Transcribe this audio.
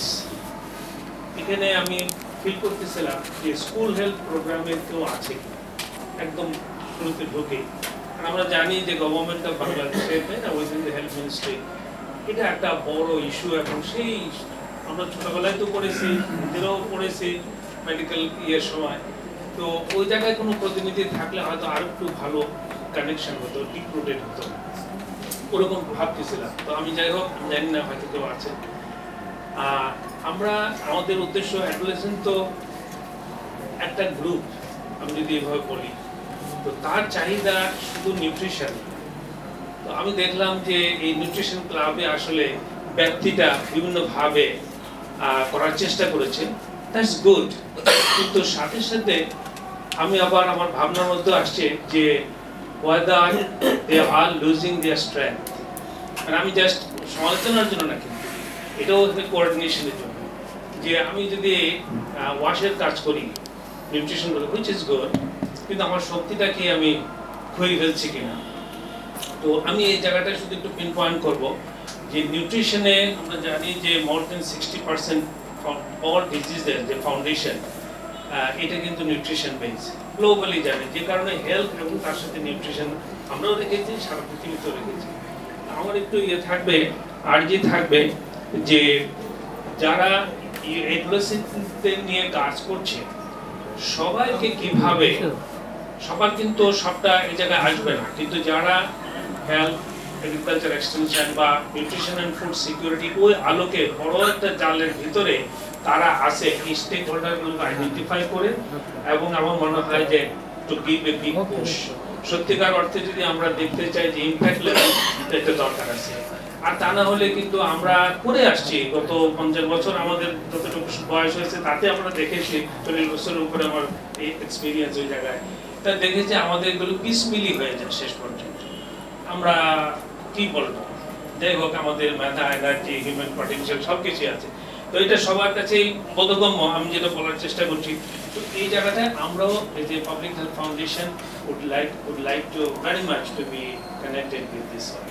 Health, এখানে আমি feel করতেছিলাম যে স্কুল হেলথ প্রোগ্রামে কেউ আছে কি একদম শুরুতে ঢুকে। আমরা জানি যে গভর্নমেন্ট অফ বাংলাদেশে উইদিন দ্য হেলথ মিনিস্ট্রি এটা একটা বড় ইস্যু। এখন সেই আমরা ছোটবেলায় তো পড়েছি, নিজেরাও পড়েছি মেডিকেল ইয়ের সময়, তো ওই জায়গায় কোনো প্রতিনিধি থাকলে হয়তো আরো একটু ভালো কানেকশন হতো, ডিপ রুটেড হতো, ওরকম ভাবতেছিলাম। তো আমি যাই হোক, জানি না হয়তো কেউ আছে। আমরা আমাদের উদ্দেশ্য অ্যাডোলেসেন্ট তো একটা গ্রুপ, আমি যদি এভাবে বলি, তো তার চাহিদা শুধু নিউট্রিশন। তো আমি দেখলাম যে এই নিউট্রিশন ক্লাবে আসলে ব্যক্তিটা বিভিন্নভাবে করার চেষ্টা করেছে, দ্যাটস গুড। কিন্তু সাথে সাথে আমি আবার আমার ভাবনার মধ্যে আসছে যে whether they are losing their strength। আর আমি জাস্ট সমালোচনার জন্য না, কিন্তু এটাও হচ্ছে কোঅর্ডিনেশনের জন্য। যে আমি যদি ওয়াশের কাজ করি, নিউট্রিশন করি, হুইচ ইজ গুড, কিন্তু আমার শক্তিটা কি আমি ক্ষয়ে ফেলছি কিনা। তো আমি এই জায়গাটা শুধু একটু পিন পয়েন্ট করবো যে নিউট্রিশনে আমরা জানি যে মোর দেন 60% অল ডিজিজের যে ফাউন্ডেশন, এটা কিন্তু নিউট্রিশন বেস, গ্লোবালি জানে। যে কারণে হেলথ এবং তার সাথে নিউট্রিশন আমরাও রেখেছি, সারা পৃথিবীতেও রেখেছি। আমার একটু থাকবে, আর্জি থাকবে যে যারা এডোলেসেন্টদের নিয়ে কাজ করছে সবাইকে কিভাবে, সবার কিন্তু সবটা এই জায়গায় আসবে না, কিন্তু যারা হেলথ, এগ্রিকালচার এক্সটেনশন বা নিউট্রিশন অ্যান্ড ফুড সিকিউরিটি ওই আলোকে বড় একটা জালের ভিতরে তারা আসে, এই স্টেক হোল্ডারগুলোকে আইডেন্টিফাই করে, এবং আমার মনে হয় যে to give a big push. সত্যিকার অর্থে যদি আমরা দেখতে চাই যে ইমপ্যাক্ট লেভেল, এটা দরকার আছে। আর তা না হলে কিন্তু আমরা করে আসছি গত 50 বছর, আমাদের যতটুকু বয়স হয়েছে তাতে আমরা দেখেছি, 40 বছরের উপরে আমার এই এক্সপিরিয়েন্স ওই জায়গায়, তা দেখেছি আমাদের এগুলো পিসমিলি হয়ে যায় শেষ পর্যন্ত। আমরা কি বলবো, যাই হোক আমাদের মেধা, এনার্জি, হিউম্যান পটেনশিয়াল সব কিছু আছে, তো এটা সবার কাছেই বোধগম্য। আমি যেটা বলার চেষ্টা করছি, তো এই জায়গাটায় আমরাও এই যে public health foundation would like to very much to be connected with this one.